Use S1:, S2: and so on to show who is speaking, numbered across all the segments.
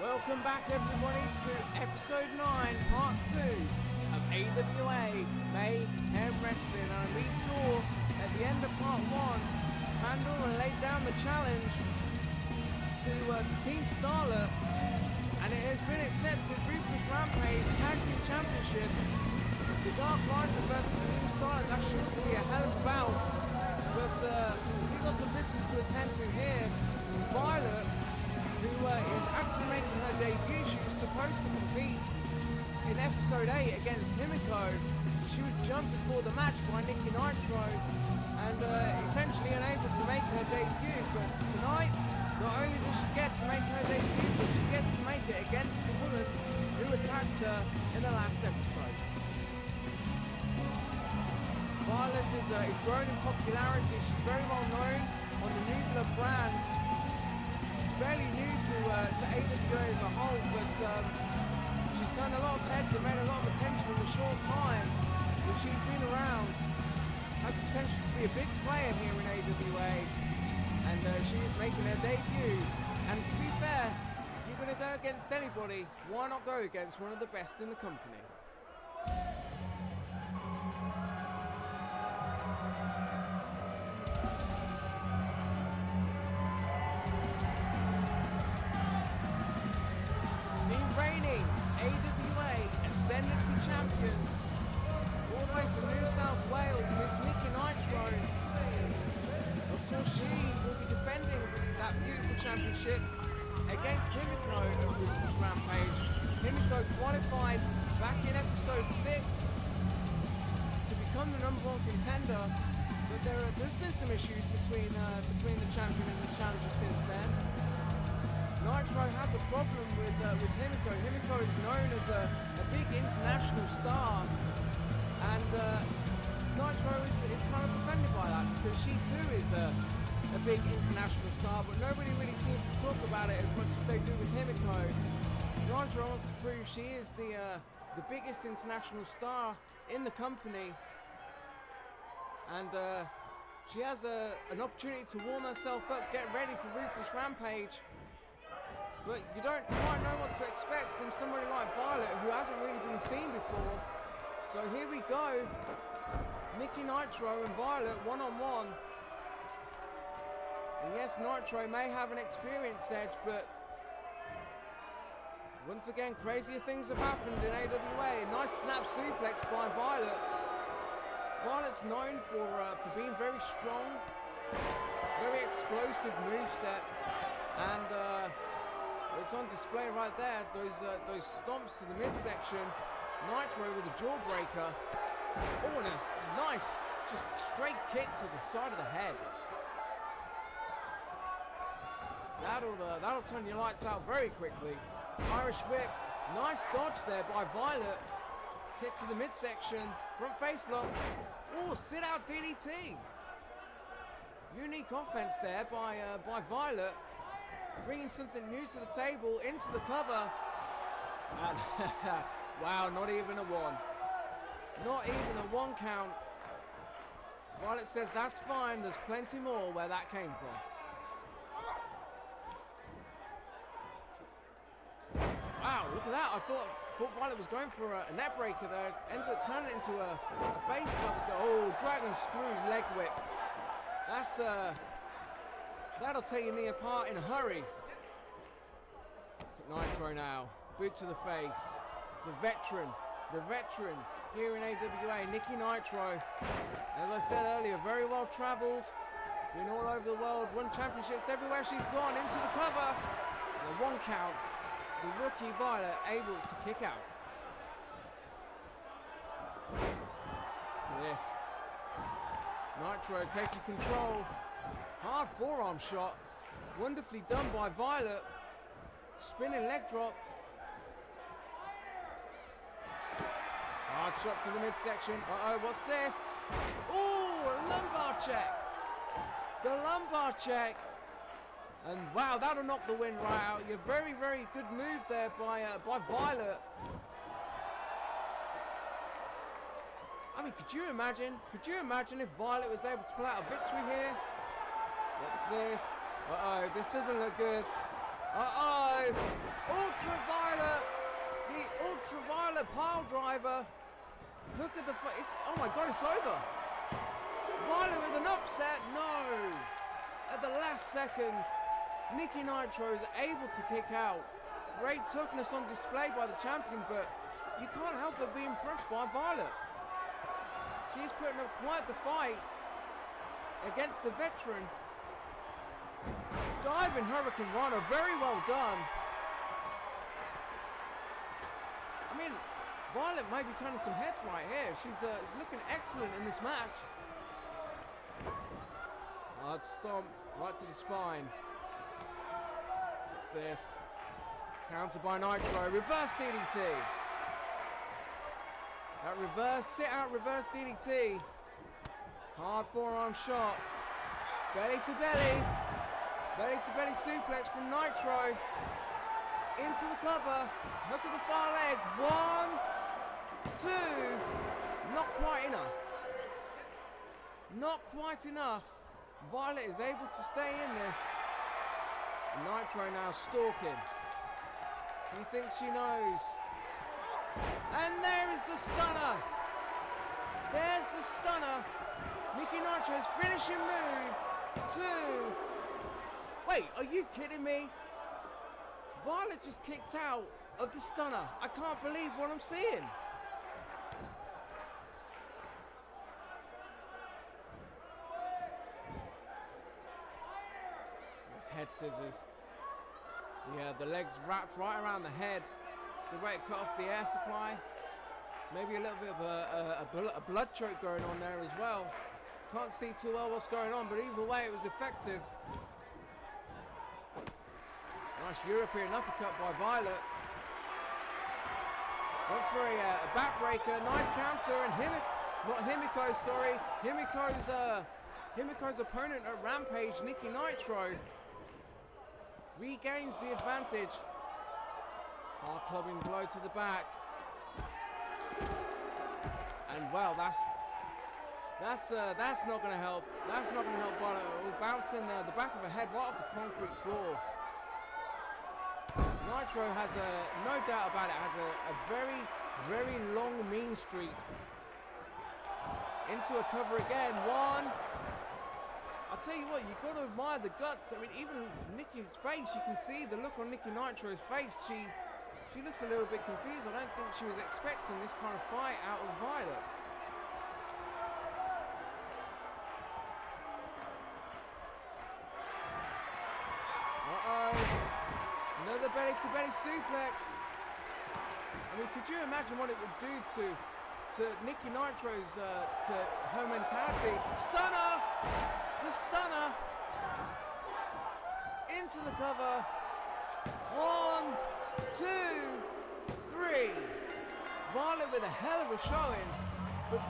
S1: Welcome back everybody to episode 9, part 2 of AWA Mayhem Wrestling. And we saw at the end of part 1, Pandora laid down the challenge to Team Starlet, and it has been accepted. Ruthless Rampage Tag Team Championship. The Dark Rider versus Team Starlet. That's sure to be a hell of a bout. But we've got some business to attend to here. Violet, who is actually making her debut. She was supposed to compete in episode 8 against Himiko. She was jumped before the match by Niki Nitro and essentially unable to make her debut. But tonight, not only does she get to make her debut, but she gets to make it against the woman who attacked her in the last episode. Violet is growing in popularity. She's very well known on the Nubla brand. Fairly new to AWA as a whole, but she's turned a lot of heads and made a lot of attention in a short time that she's been around. Has potential to be a big player here in AWA, and she is making her debut. And to be fair, if you're going to go against anybody, why not go against one of the best in the company? Reigning AWA Ascendancy champion, all the way from New South Wales, Miss Niki Nitro. Of course, she will be defending that beautiful championship against Himiko of Ruthless Rampage. Himiko qualified back in episode 6 to become the #1 contender, but there's been some issues between the champion and the challenger since then. Nitro has a problem with Himiko. Himiko is known as a big international star, and Nitro is kind of offended by that because she too is a big international star, but nobody really seems to talk about it as much as they do with Himiko. Nitro wants to prove she is the biggest international star in the company, and she has an opportunity to warm herself up, get ready for Ruthless Rampage. But you don't quite know what to expect from somebody like Violet, who hasn't really been seen before. So here we go. Niki Nitro and Violet one-on-one. And yes, Nitro may have an experience edge, but once again, crazier things have happened in AWA. Nice snap suplex by Violet. Violet's known for being very strong, very explosive moveset, and it's on display right there. Those stomps to the midsection. Nitro with a jawbreaker. Oh, and a nice, just straight kick to the side of the head. That'll turn your lights out very quickly. Irish whip. Nice dodge there by Violet. Kick to the midsection. Front face lock. Oh, sit out DDT. Unique offense there by Violet. Bringing something new to the table, into the cover, and wow, not even a 1. Not even a 1 count. Violet says that's fine, there's plenty more where that came from. Wow, look at that. I thought Violet was going for a net breaker there, ended up turning it into a face buster. Oh, dragon screw leg whip. That's that'll tear your knee apart in a hurry. Nitro now, boot to the face. The veteran here in AWA, Niki Nitro. As I said earlier, very well travelled, been all over the world, won championships everywhere she's gone, into the cover. The 1 count, the rookie Violet able to kick out. Look at this. Nitro taking control. Hard forearm shot. Wonderfully done by Violet. Spinning leg drop. Hard shot to the midsection. Uh-oh, what's this? Ooh, a lumbar check. The lumbar check. And wow, that'll knock the wind right out. A very, very good move there by Violet. I mean, could you imagine if Violet was able to pull out a victory here? What's this? Uh-oh, this doesn't look good. Uh-oh! Ultraviolet! The ultraviolet pile driver! Look at the oh my god, it's over! Violet with an upset? No! At the last second, Niki Nitro is able to kick out. Great toughness on display by the champion, but you can't help but be impressed by Violet. She's putting up quite the fight against the veteran. Diving Hurricane Rana, very well done. I mean, Violet may be turning some heads right here. She's looking excellent in this match. Hard stomp right to the spine. What's this? Counter by Nitro. Reverse DDT. That reverse sit-out reverse DDT. Hard forearm shot. Belly to belly. Belly to belly suplex from Nitro. Into the cover. Hook of the far leg. 1, 2. Not quite enough. Not quite enough. Violet is able to stay in this. Nitro now stalking. She thinks she knows. And there is the stunner. There's the stunner. Niki Nitro's finishing move. 2. Wait, are you kidding me? Violet just kicked out of the stunner. I can't believe what I'm seeing. It's head scissors. Yeah, the legs wrapped right around the head. The way it cut off the air supply. Maybe a little bit of a blood choke going on there as well. Can't see too well what's going on, but either way it was effective. Nice European uppercut by Violet. Went for a backbreaker. Nice counter, and Himiko's opponent at Rampage, Niki Nitro, regains the advantage. Hard clubbing blow to the back. And well, that's not going to help. That's not going to help Violet at all. Bouncing the back of her head right off the concrete floor. Nitro has no doubt about it, has a very, very long mean streak. Into a cover again. 1. I'll tell you what, you've got to admire the guts. I mean, even Niki's face, you can see the look on Niki Nitro's face. She looks a little bit confused. I don't think she was expecting this kind of fight out of Violet. Uh-oh. Another belly-to-belly suplex. I mean, could you imagine what it would do to Niki Nitro's, to her mentality? Stunner! The stunner! Into the cover. 1, 2, 3. Violet with a hell of a showing, but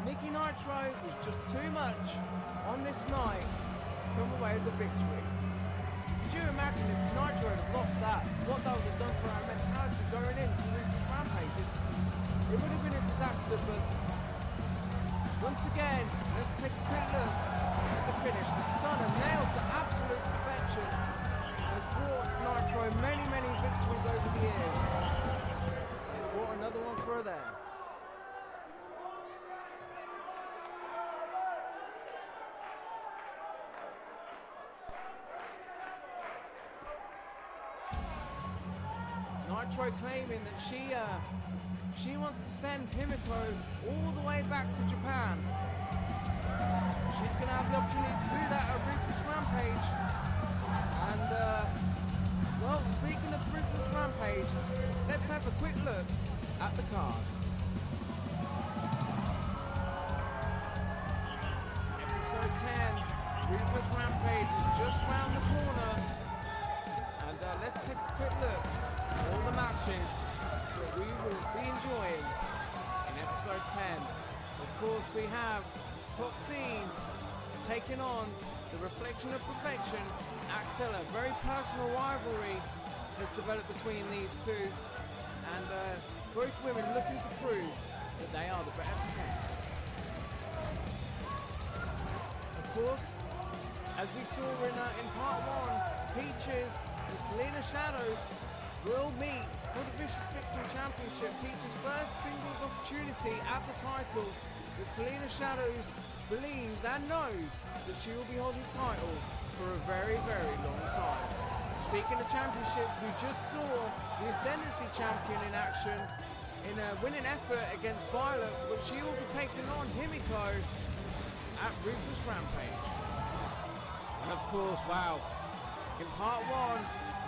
S1: Niki Nitro was just too much on this night to come away with the victory. Could you imagine if Nitro had lost that, what that would have done for our mentality going into Ruthless Rampages? It would have been a disaster, but once again, let's take a quick look at the finish. The stunner nailed to absolute perfection has brought Nitro many, many victories over the years. He's brought another one for her there. Nitro claiming that she wants to send Himiko all the way back to Japan. She's going to have the opportunity to do that at Ruthless Rampage. And, well, speaking of Ruthless Rampage, let's have a quick look at the card. Episode 10, Ruthless Rampage is just round the corner. And let's take a quick look at all the matches that we will be enjoying in episode 10. Of course, we have Toxine taking on the Reflection of Perfection, Axella. Very personal rivalry has developed between these two, and both women looking to prove that they are the better contestants. Of course, As we saw in part 1, Peaches and Selena Shadows will meet for the Vicious Vixen Championship. Peaches' first singles opportunity at the title, but Selena Shadows believes and knows that she will be holding the title for a very, very long time. Speaking of championships, we just saw the Ascendancy champion in action in a winning effort against Violet, but she will be taking on Himiko at Ruthless Rampage. And of course, wow, in part 1,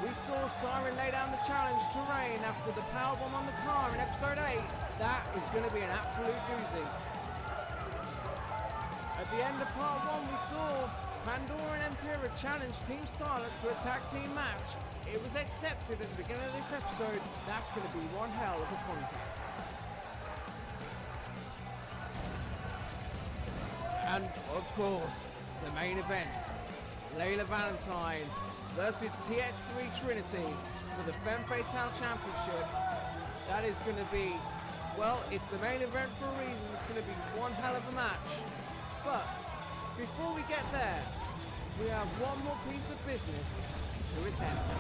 S1: we saw Siren lay down the challenge to Raine after the powerbomb on the car in episode 8. That is going to be an absolute doozy. At the end of part 1, we saw Pandora and Empira challenge Team Starlet to a tag team match. It was accepted at the beginning of this episode. That's going to be one hell of a contest. And of course, the main event, Layla Valentine versus TX3 Trinity for the Femme Fatale Championship. That is going to be, well, it's the main event for a reason. It's going to be one hell of a match. But before we get there, we have one more piece of business to attend to.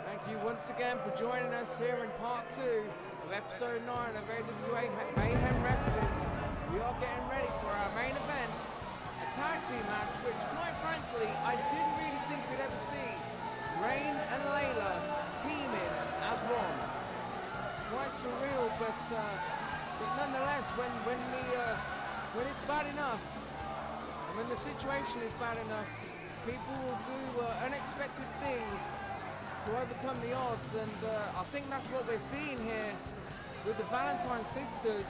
S1: Thank you once again for joining us here in part 2 of episode 9 of AWA Mayhem Wrestling. We are getting ready for our main event, a tag team match which, quite frankly, I didn't really think we'd ever see. Raine and Layla teaming as one. Quite surreal, but nonetheless, when it's bad enough, and when the situation is bad enough, people will do unexpected things to overcome the odds, and I think that's what we're seeing here with the Valentine sisters.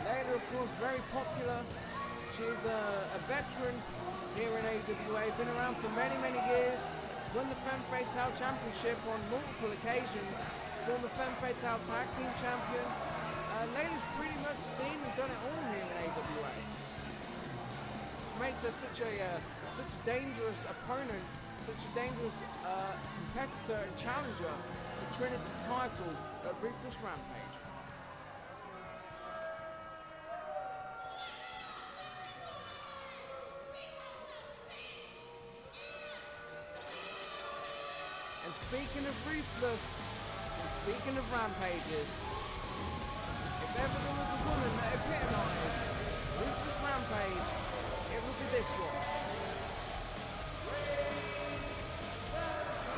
S1: Layla, of course, very popular. She's a veteran here in AWA, been around for many, many years. Won the Femme Fatale Championship on multiple occasions, won the Femme Fatale Tag Team Champion. Layla's pretty much seen and done it all here in AWA. Which makes her such a dangerous opponent, such a dangerous competitor and challenger for Trinity's title at Ruthless Rampage. And speaking of Ruthless, and speaking of Rampages, if ever there was a woman that epitomised Ruthless Rampage, it would be this one.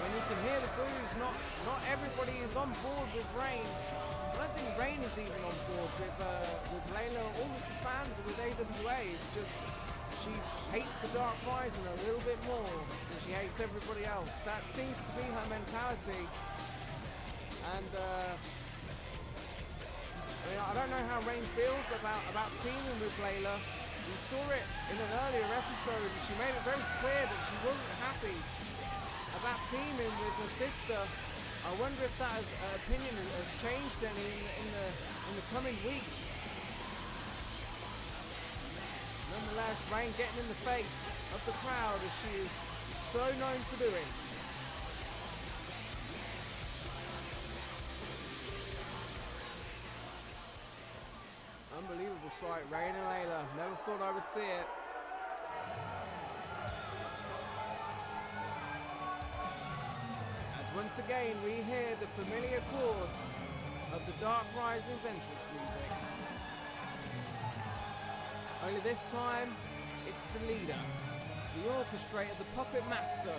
S1: When you can hear the boos, not everybody is on board with Raine. I don't think Raine is even on board with Layla. All of the fans with AWA is just, she hates the Dark Rising a little bit more than she hates everybody else. That seems to be her mentality. And I don't know how Raine feels about teaming with Layla. We saw it in an earlier episode, and she made it very clear that she wasn't happy about teaming with her sister. I wonder if that opinion has changed any in the coming weeks. Nonetheless, Raine getting in the face of the crowd as she is so known for doing. Unbelievable sight, Raine and Layla. Never thought I would see it. As once again we hear the familiar chords of the Dark Rising's entrance music. Only this time, it's the leader, the orchestrator, the puppet master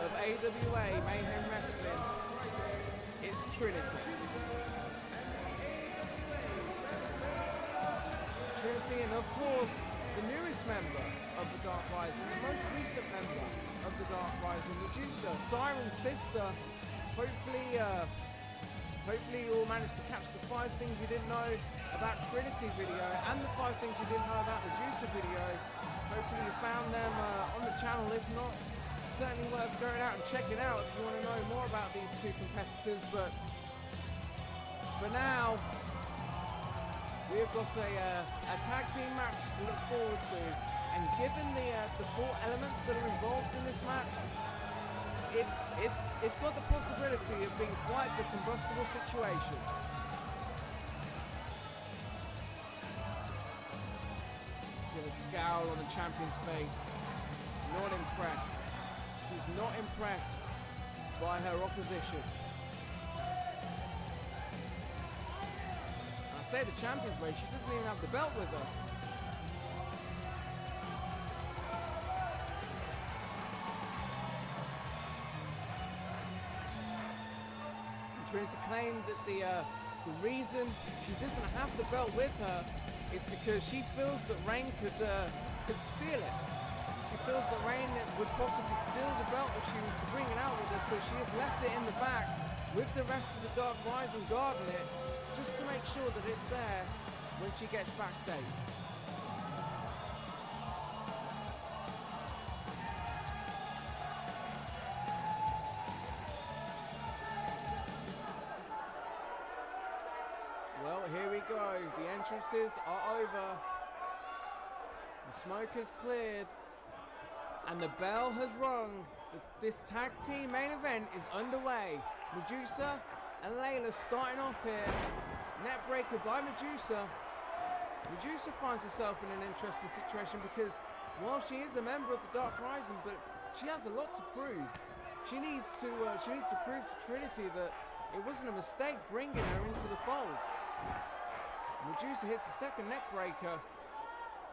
S1: of AWA Mayhem Wrestling. It's Trinity. Trinity, and of course, the newest member of the Dark Rising, the most recent member of the Dark Rising, Medusa, Siren's sister. Hopefully you all managed to catch the 5 things you didn't know about Trinity video and the 5 things you didn't know about Medusa video. Hopefully you found them on the channel. If not, certainly worth going out and checking out if you want to know more about these 2 competitors. But for now, we've got a tag team match to look forward to, and given the 4 elements that are involved in this match, it's got the possibility of being quite the combustible situation. With a scowl on the champion's face. Not impressed. She's not impressed by her opposition. And I say the champion's way, she doesn't even have the belt with her. And Trinity claimed that the reason she doesn't have the belt with her is because she feels that Raine could steal it. She feels that Raine would possibly steal the belt if she was to bring it out with her, so she has left it in the back with the rest of the Dark Rising guarding it, just to make sure that it's there when she gets backstage. Well, here we go. The entrances are over. The smoke has cleared. And the bell has rung. This tag team main event is underway. Medusa and Layla starting off here. Neckbreaker by Medusa. Medusa finds herself in an interesting situation because while she is a member of the Dark Rising, but she has a lot to prove. She needs to prove to Trinity that it wasn't a mistake bringing her into the fold. Medusa hits the second neckbreaker.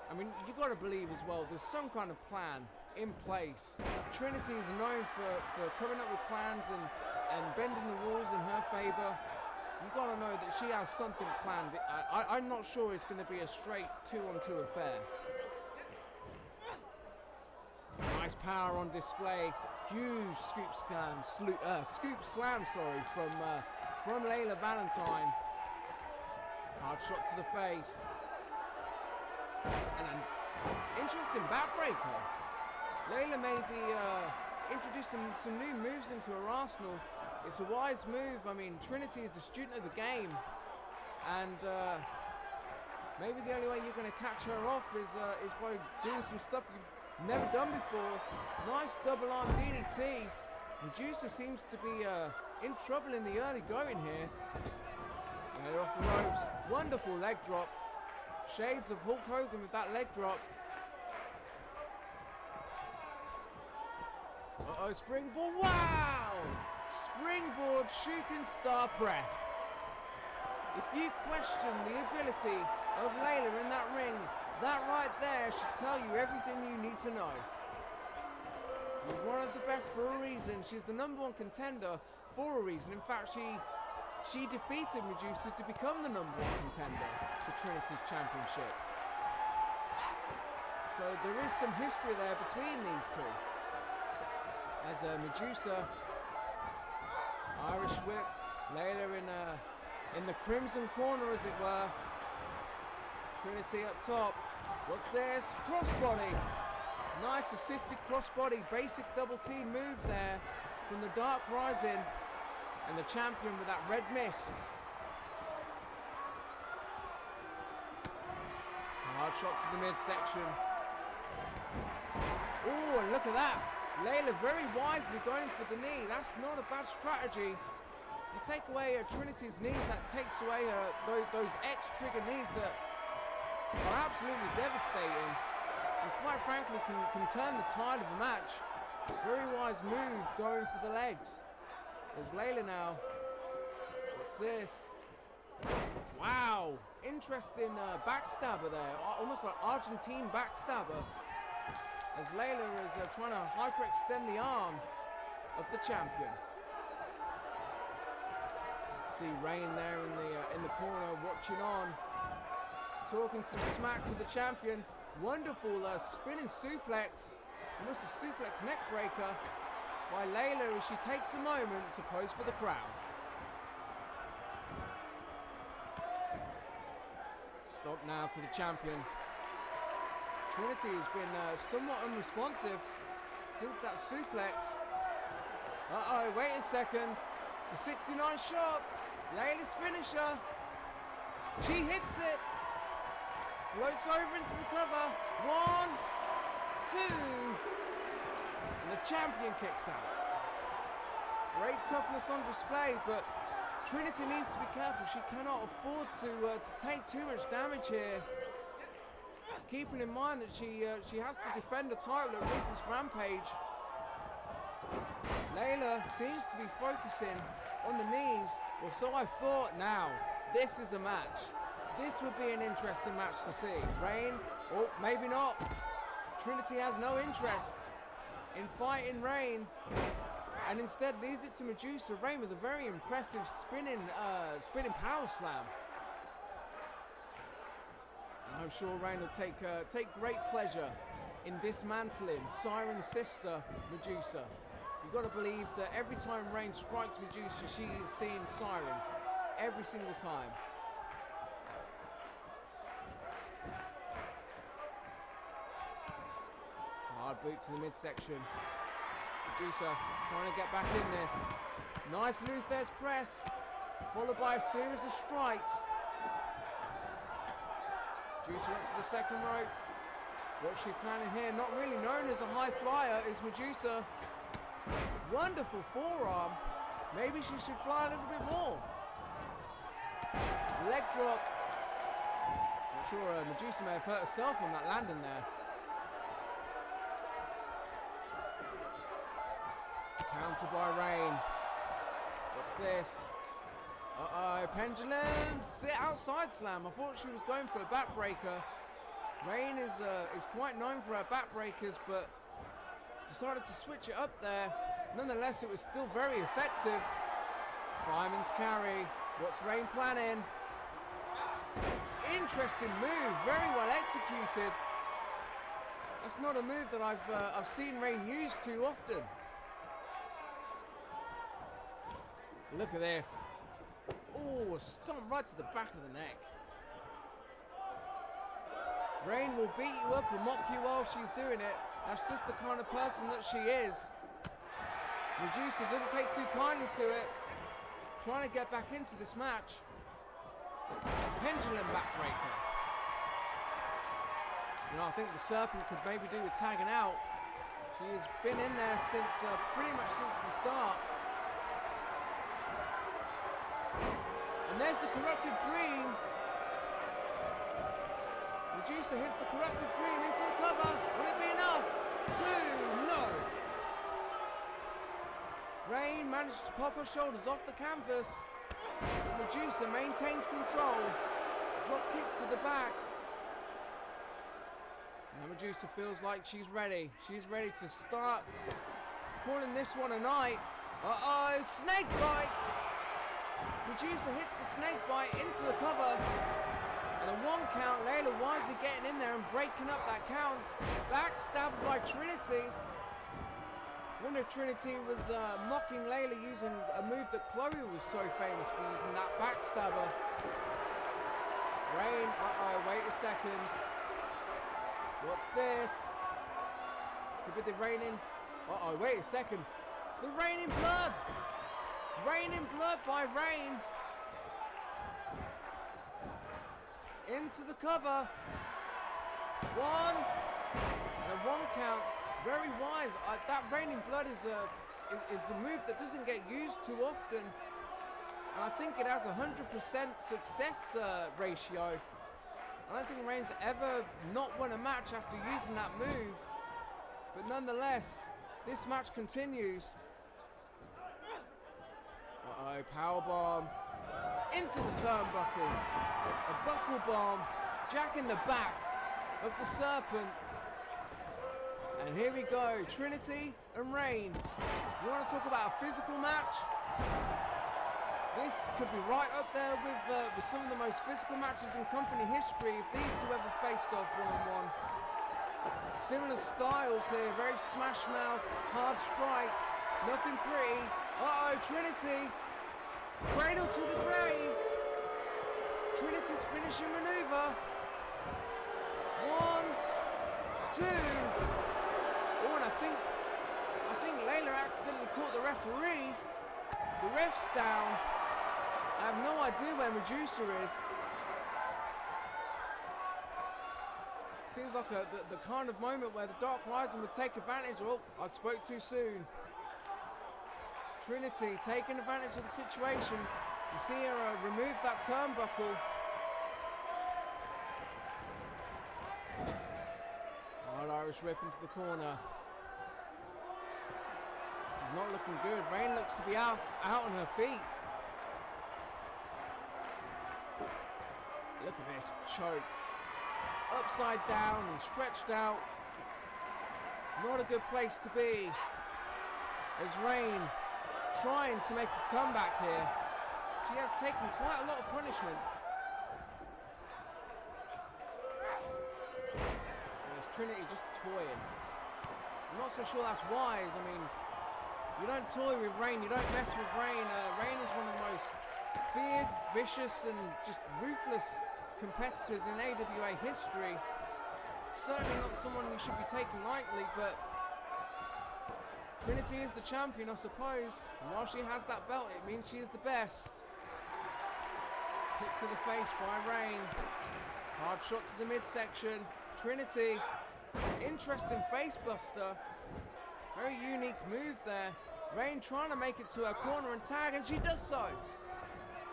S1: I mean, you got to believe as well, there's some kind of plan in place. Trinity is known for coming up with plans and bending the rules in her favor. You got to know that she has something planned. I'm not sure it's going to be a straight 2-on-2 affair. Nice power on display. Huge scoop slam, from Layla Valentine. Hard shot to the face. And an interesting backbreaker. Layla may be introducing some new moves into her arsenal. It's a wise move. I mean, Trinity is the student of the game. And maybe the only way you're going to catch her off is by doing some stuff you've never done before. Nice double arm DDT. Medusa seems to be in trouble in the early going here. They're off the ropes. Wonderful leg drop. Shades of Hulk Hogan with that leg drop. Uh-oh, springboard. Wow! Springboard shooting star press. If you question the ability of Layla in that ring, that right there should tell you everything you need to know. She's one of the best for a reason. She's the #1 contender for a reason. In fact, she defeated Medusa to become the #1 contender for Trinity's championship. So there is some history there between these two. As Medusa, Irish whip, Layla in the crimson corner, as it were. Trinity up top. What's this? Crossbody. Nice assisted crossbody, basic double team move there from the Dark Rising. And the champion with that red mist. Hard shot to the midsection. Oh, and look at that. Layla very wisely going for the knee. That's not a bad strategy. You take away Trinity's knees, that takes away those X-trigger knees that are absolutely devastating. And quite frankly can turn the tide of a match. Very wise move going for the legs. There's Layla now. What's this? Wow! Interesting backstabber there. Almost like Argentine backstabber. As Layla is trying to hyperextend the arm of the champion. See Raine there in the corner watching on. Talking some smack to the champion. Wonderful spinning suplex. Almost a suplex neck breaker by Layla as she takes a moment to pose for the crowd. Stop now to the champion. Trinity has been somewhat unresponsive since that suplex. Uh-oh, wait a second. The 69 shots. Layla's finisher. She hits it. Floats over into the cover. 1, 2. And the champion kicks out. Great toughness on display, but Trinity needs to be careful. She cannot afford to take too much damage here. Keeping in mind that she has to defend the title at Ruthless Rampage. Layla seems to be focusing on the knees. Well, so I thought. Now, this is a match. This would be an interesting match to see. Raine, or maybe not. Trinity has no interest in fighting Raine, and instead leaves it to Medusa. Raine with a very impressive spinning power slam. And I'm sure Raine will take great pleasure in dismantling Siren's sister, Medusa. You've got to believe that every time Raine strikes Medusa, she is seeing Siren every single time. Hard boot to the midsection. Medusa trying to get back in this. Nice Luther's press, followed by a series of strikes. Medusa up to the second rope. What's she planning here? Not really known as a high flyer is Medusa. Wonderful forearm. Maybe she should fly a little bit more. Leg drop. Not sure Medusa may have hurt herself on that landing there. Counter by Raine. What's this? Uh-oh, pendulum. Sit outside slam. I thought she was going for a backbreaker. Raine is quite known for her backbreakers, but decided to switch it up there. Nonetheless, it was still very effective. Fireman's carry. What's Raine planning? Interesting move. Very well executed. That's not a move that I've seen Raine use too often. Look at this. Oh, a stomp right to the back of the neck. Raine will beat you up and mock you while she's doing it. That's just the kind of person that she is. Medusa didn't take too kindly to it. Trying to get back into this match. Pendulum backbreaker. You know, I think the Serpent could maybe do with tagging out. She has been in there since pretty much since the start. And there's the corrupted dream. Medusa hits the corrupted dream into the cover. Will it be enough? 2, no. Raine managed to pop her shoulders off the canvas. Medusa maintains control. Drop kick to the back. Now Medusa feels like she's ready. She's ready to start calling this one a night. Uh-oh, snake bite. Medusa hits the snake bite into the cover. And a 1 count, Layla wisely getting in there and breaking up that count. Backstabbed by Trinity. I wonder if Trinity was mocking Layla using a move that Chloe was so famous for using, that backstabber. Raine, uh-oh, wait a second. What's this? Could be the raining. Uh-oh, wait a second. The raining blood! Raining blood by Raine. Into the cover. 1. And a 1 count. Very wise. That raining blood is a move that doesn't get used too often. And I think it has a 100% success ratio. I don't think Raine's ever not won a match after using that move. But nonetheless, this match continues. Uh-oh, powerbomb. Into the turnbuckle. A buckle bomb. Jack in the back of the Serpent. And here we go, Trinity and Raine. You want to talk about a physical match? This could be right up there with some of the most physical matches in company history if these two ever faced off one-on-one. Similar styles here, very smash mouth, hard strikes, nothing pretty. Uh-oh, Trinity. Cradle to the grave. Trinity's finishing maneuver. 1, 2. Oh, and I think Layla accidentally caught the referee. The ref's down. I have no idea where Medusa is. Seems like the kind of moment where the Dark Horizon would take advantage. Oh, I spoke too soon. Trinity taking advantage of the situation. You see her remove that turnbuckle. Wild Irish whip into the corner. This is not looking good. Raine looks to be out on her feet. Look at this choke. Upside down and stretched out. Not a good place to be. As Raine trying to make a comeback here. She has taken quite a lot of punishment. There's Trinity just toying. I'm not so sure that's wise. I mean, you don't toy with Raine, you don't mess with Raine. Raine is one of the most feared, vicious and just ruthless competitors in AWA history. Certainly not someone we should be taking lightly, but Trinity is the champion, I suppose. And while she has that belt, it means she is the best. Kick to the face by Raine. Hard shot to the midsection. Trinity, interesting face buster. Very unique move there. Raine trying to make it to her corner and tag, and she does so.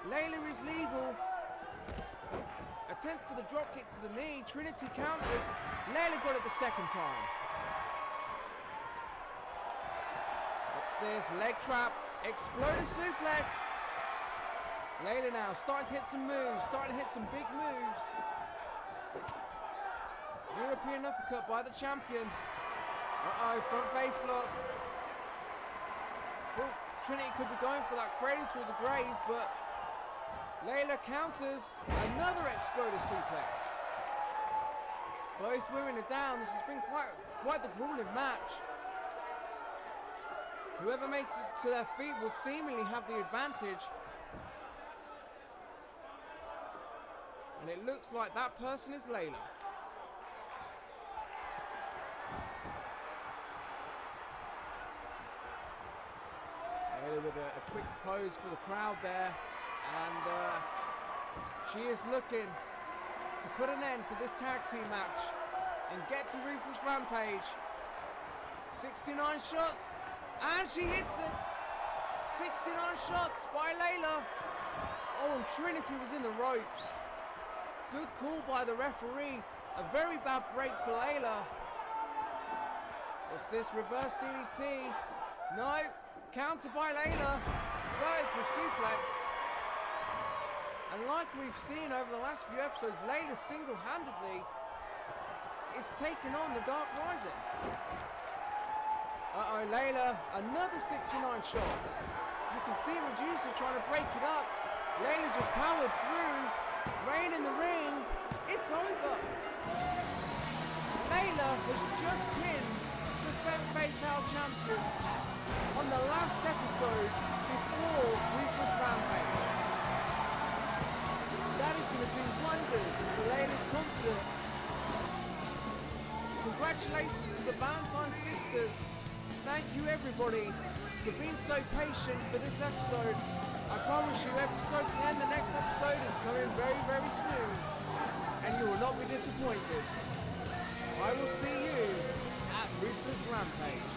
S1: Layla is legal. Attempt for the drop kick to the knee. Trinity counters. Layla got it the second time. What's this? Leg trap. Exploder suplex. Layla now starting to hit some moves. Starting to hit some big moves. European uppercut by the champion. Uh-oh, front face lock. Well, Trinity could be going for that cradle to the grave, but Layla counters. Another exploder suplex. Both women are down. This has been quite the grueling match. Whoever makes it to their feet will seemingly have the advantage. And it looks like that person is Layla. Layla with a quick pose for the crowd there. And she is looking to put an end to this tag team match and get to Ruthless Rampage. 69 shots, and she hits it. 69 shots by Layla. Oh, and Trinity was in the ropes. Good call by the referee. A very bad break for Layla. What's this? Reverse DDT. No. Counter by Layla. Vertical suplex. And like we've seen over the last few episodes, Layla single-handedly is taking on the Dark Rising. Uh-oh, Layla, another 69 shots. You can see Medusa trying to break it up. Layla just powered through. Raine in the ring. It's over. Layla has just pinned the Femme Fatale champion on the last episode before Ruthless Rampage. That is going to do wonders for Layla's confidence. Congratulations to the Valentine sisters. Thank you everybody for being so patient for this episode. I promise you episode 10, the next episode is coming very, very soon. And you will not be disappointed. I will see you at Ruthless Rampage.